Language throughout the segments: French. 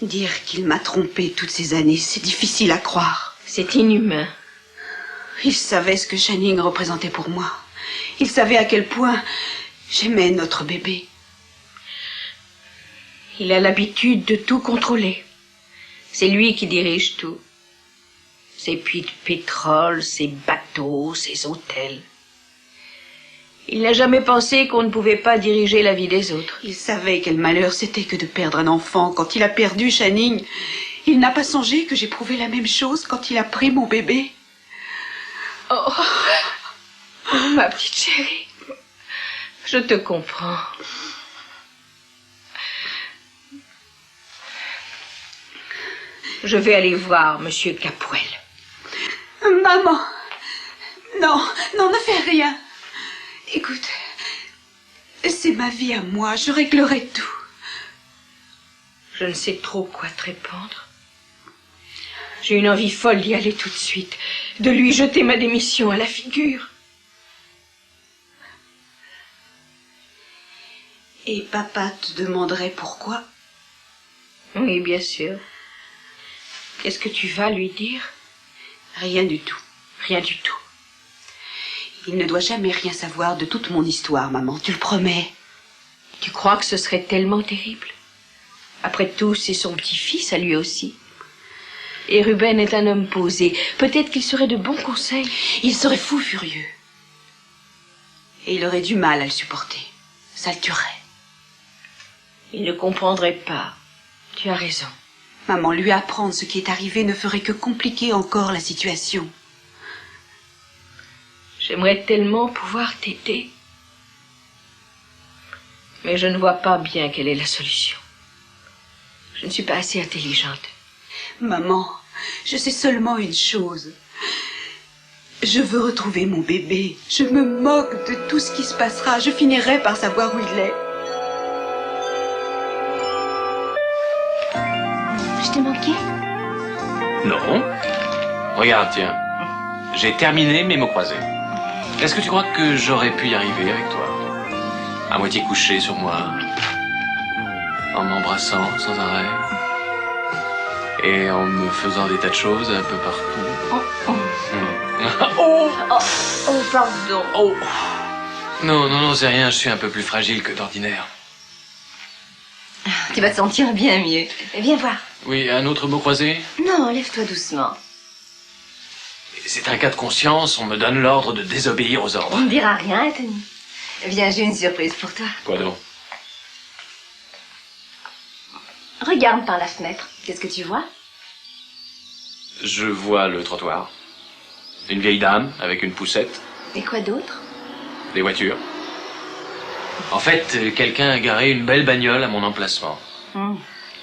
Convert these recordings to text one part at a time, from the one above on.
Dire qu'il m'a trompée toutes ces années, c'est difficile à croire. C'est inhumain. Il savait ce que Channing représentait pour moi. Il savait à quel point j'aimais notre bébé. Il a l'habitude de tout contrôler. C'est lui qui dirige tout. Ses puits de pétrole, ses bateaux, ses hôtels. Il n'a jamais pensé qu'on ne pouvait pas diriger la vie des autres. Il savait quel malheur c'était que de perdre un enfant quand il a perdu Channing. Il n'a pas songé que j'éprouvais la même chose quand il a pris mon bébé. Oh, ma petite chérie, je te comprends. Je vais aller voir Monsieur Capwell. Maman, non, ne fais rien. Écoute, c'est ma vie à moi, je réglerai tout. Je ne sais trop quoi te répondre. J'ai une envie folle d'y aller tout de suite, de lui jeter ma démission à la figure. Et papa te demanderait pourquoi? Oui, bien sûr. Qu'est-ce que tu vas lui dire? Rien du tout. Rien du tout. Il ne doit jamais rien savoir de toute mon histoire, maman, tu le promets. Tu crois que ce serait tellement terrible? Après tout, c'est son petit-fils à lui aussi. Et Ruben est un homme posé. Peut-être qu'il serait de bons conseils. Il serait fou furieux. Et il aurait du mal à le supporter. Ça le tuerait. Il ne comprendrait pas. Tu as raison. Maman, lui apprendre ce qui est arrivé ne ferait que compliquer encore la situation. J'aimerais tellement pouvoir t'aider. Mais je ne vois pas bien quelle est la solution. Je ne suis pas assez intelligente. Maman, je sais seulement une chose. Je veux retrouver mon bébé. Je me moque de tout ce qui se passera. Je finirai par savoir où il est. Je t'ai manqué? Non. Regarde, tiens. J'ai terminé mes mots croisés. Est-ce que tu crois que j'aurais pu y arriver avec toi? À moitié couché sur moi, en m'embrassant sans arrêt, et en me faisant des tas de choses un peu partout. Oh, pardon. Oh. Non, c'est rien, je suis un peu plus fragile que d'ordinaire. Tu vas te sentir bien mieux. Viens voir. Oui, un autre mot croisé? Non, lève-toi doucement. C'est un cas de conscience, on me donne l'ordre de désobéir aux ordres. On ne dira rien, Anthony. Viens, j'ai une surprise pour toi. Quoi donc? Regarde par la fenêtre. Qu'est-ce que tu vois? Je vois le trottoir. Une vieille dame avec une poussette. Et quoi d'autre? Des voitures. En fait, quelqu'un a garé une belle bagnole à mon emplacement.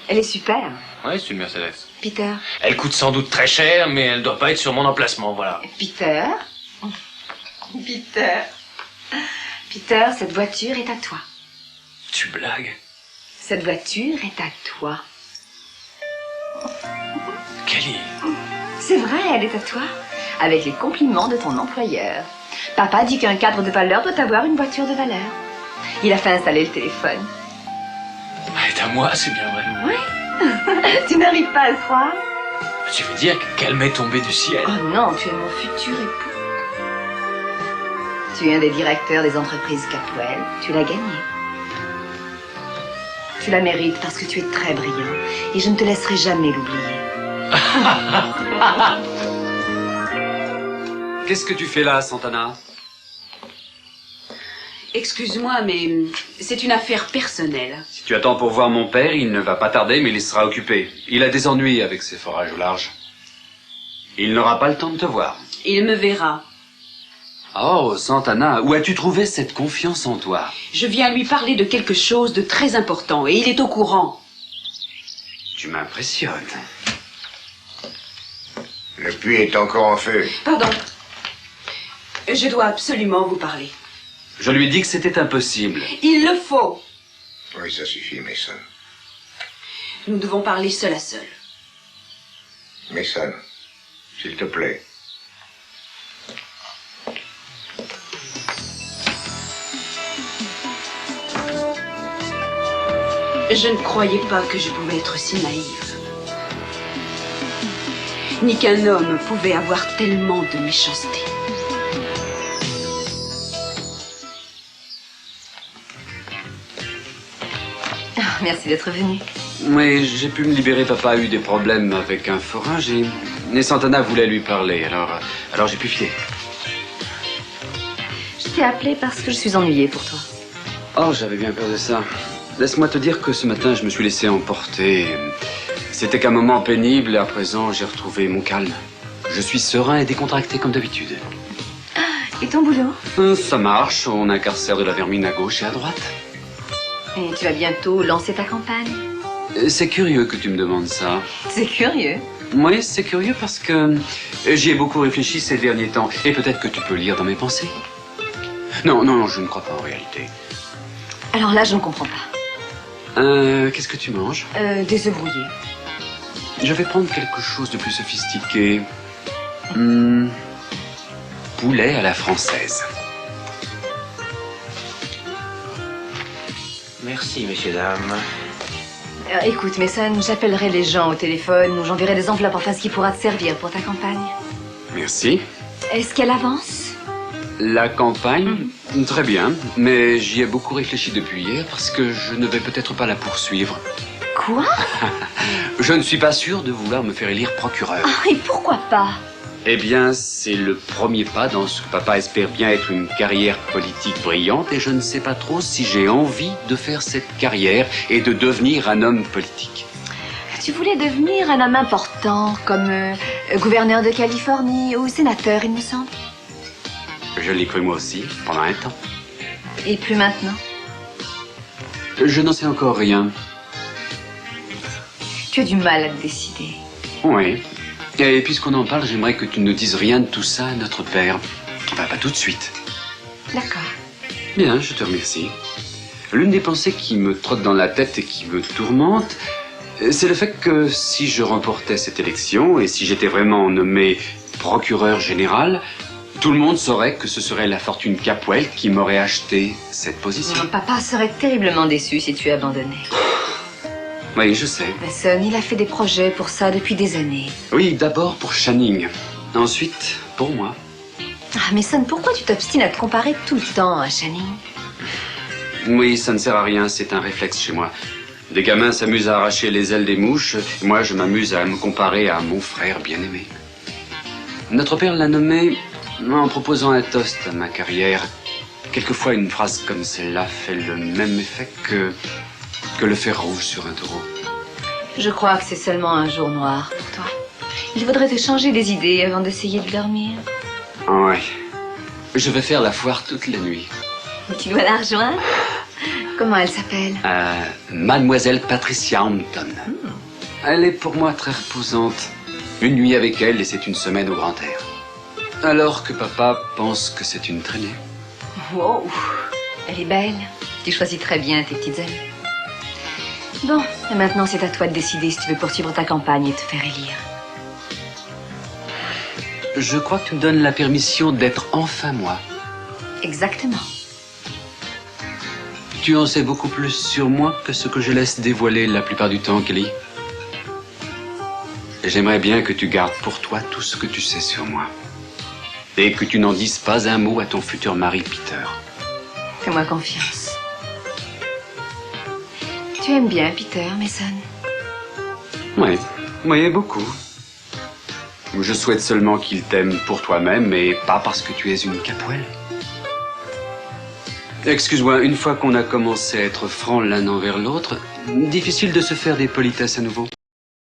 Elle est super. Ouais, c'est une Mercedes. Peter. Elle coûte sans doute très cher, mais elle doit pas être sur mon emplacement, voilà. Peter. Peter. Peter, cette voiture est à toi. Tu blagues? Cette voiture est à toi. Kelly. C'est vrai, elle est à toi. Avec les compliments de ton employeur. Papa dit qu'un cadre de valeur doit avoir une voiture de valeur. Il a fait installer le téléphone. Elle est à moi, c'est bien vrai. Oui. Tu n'arrives pas à le croire? Tu veux dire qu'elle m'est tombée du ciel? Oh non, tu es mon futur époux. Tu es un des directeurs des entreprises Capwell. Tu l'as gagné. Tu la mérites parce que tu es très brillant. Et je ne te laisserai jamais l'oublier. Qu'est-ce que tu fais là, Santana? Excuse-moi, mais c'est une affaire personnelle. Si tu attends pour voir mon père, il ne va pas tarder, mais il sera occupé. Il a des ennuis avec ses forages au large. Il n'aura pas le temps de te voir. Il me verra. Oh, Santana, où as-tu trouvé cette confiance en toi? Je viens lui parler de quelque chose de très important et il est au courant. Tu m'impressionnes. Le puits est encore en feu. Pardon. Je dois absolument vous parler. Je lui ai dit que c'était impossible. Il le faut. Oui, ça suffit, Mason. Nous devons parler seul à seul. Mason, s'il te plaît. Je ne croyais pas que je pouvais être si naïve. Ni qu'un homme pouvait avoir tellement de méchanceté. Merci d'être venu. Oui, j'ai pu me libérer. Papa a eu des problèmes avec un forain. Et Santana voulait lui parler, alors j'ai pu filer. Je t'ai appelé parce que je suis ennuyée pour toi. Oh, j'avais bien peur de ça. Laisse-moi te dire que ce matin, je me suis laissé emporter. C'était qu'un moment pénible et à présent, j'ai retrouvé mon calme. Je suis serein et décontracté comme d'habitude. Et ton boulot? Ça marche, on incarcère de la vermine à gauche et à droite. Et tu vas bientôt lancer ta campagne? C'est curieux que tu me demandes ça. C'est curieux. Oui, c'est curieux parce que j'y ai beaucoup réfléchi ces derniers temps. Et peut-être que tu peux lire dans mes pensées. Non, je ne crois pas en réalité. Alors là, je ne comprends pas. Qu'est-ce que tu manges? Des œufs brouillés. Je vais prendre quelque chose de plus sophistiqué. Poulet à la française. Merci, messieurs, dames. Écoute, Mason, j'appellerai les gens au téléphone ou j'enverrai des enveloppes, enfin ce qui pourra te servir pour ta campagne. Merci. Est-ce qu'elle avance? La campagne? Très bien, mais j'y ai beaucoup réfléchi depuis hier parce que je ne vais peut-être pas la poursuivre. Quoi? Je ne suis pas sûr de vouloir me faire élire procureur. Ah, et pourquoi pas? Eh bien, c'est le premier pas dans ce que papa espère bien être une carrière politique brillante et je ne sais pas trop si j'ai envie de faire cette carrière et de devenir un homme politique. Tu voulais devenir un homme important, comme gouverneur de Californie ou sénateur, il me semble. Je l'ai cru moi aussi, pendant un temps. Et plus maintenant? Je n'en sais encore rien. Tu as du mal à te décider. Oui. Et puisqu'on en parle, j'aimerais que tu ne dises rien de tout ça à notre père. Enfin, pas tout de suite. D'accord. Bien, je te remercie. L'une des pensées qui me trotte dans la tête et qui me tourmente, c'est le fait que si je remportais cette élection et si j'étais vraiment nommé procureur général, tout le monde saurait que ce serait la fortune Capwell qui m'aurait acheté cette position. Papa serait terriblement déçu si tu abandonnais. Oui, je sais. Mason, il a fait des projets pour ça depuis des années. Oui, d'abord pour Channing. Ensuite, pour moi. Ah, Mason, pourquoi tu t'obstines à te comparer tout le temps à Channing? Oui, ça ne sert à rien, c'est un réflexe chez moi. Des gamins s'amusent à arracher les ailes des mouches, et moi je m'amuse à me comparer à mon frère bien-aimé. Notre père l'a nommé en proposant un toast à ma carrière. Quelquefois, une phrase comme celle-là fait le même effet que le fer rouge sur un taureau. Je crois que c'est seulement un jour noir pour toi. Il faudrait te changer des idées avant d'essayer de dormir. Ouais. Je vais faire la foire toute la nuit. Tu dois la rejoindre? Comment elle s'appelle? Mademoiselle Patricia Hampton. Elle est pour moi très reposante. Une nuit avec elle et c'est une semaine au grand air. Alors que papa pense que c'est une traînée. Wow, elle est belle. Tu choisis très bien tes petites amies. Bon, et maintenant c'est à toi de décider si tu veux poursuivre ta campagne et te faire élire. Je crois que tu me donnes la permission d'être enfin moi. Exactement. Tu en sais beaucoup plus sur moi que ce que je laisse dévoiler la plupart du temps, Kelly. J'aimerais bien que tu gardes pour toi tout ce que tu sais sur moi. Et que tu n'en dises pas un mot à ton futur mari, Peter. Fais-moi confiance. Tu aimes bien Peter, Mason? Oui, beaucoup. Je souhaite seulement qu'il t'aime pour toi-même et pas parce que tu es une Capwell. Excuse-moi, une fois qu'on a commencé à être francs l'un envers l'autre, difficile de se faire des politesses à nouveau.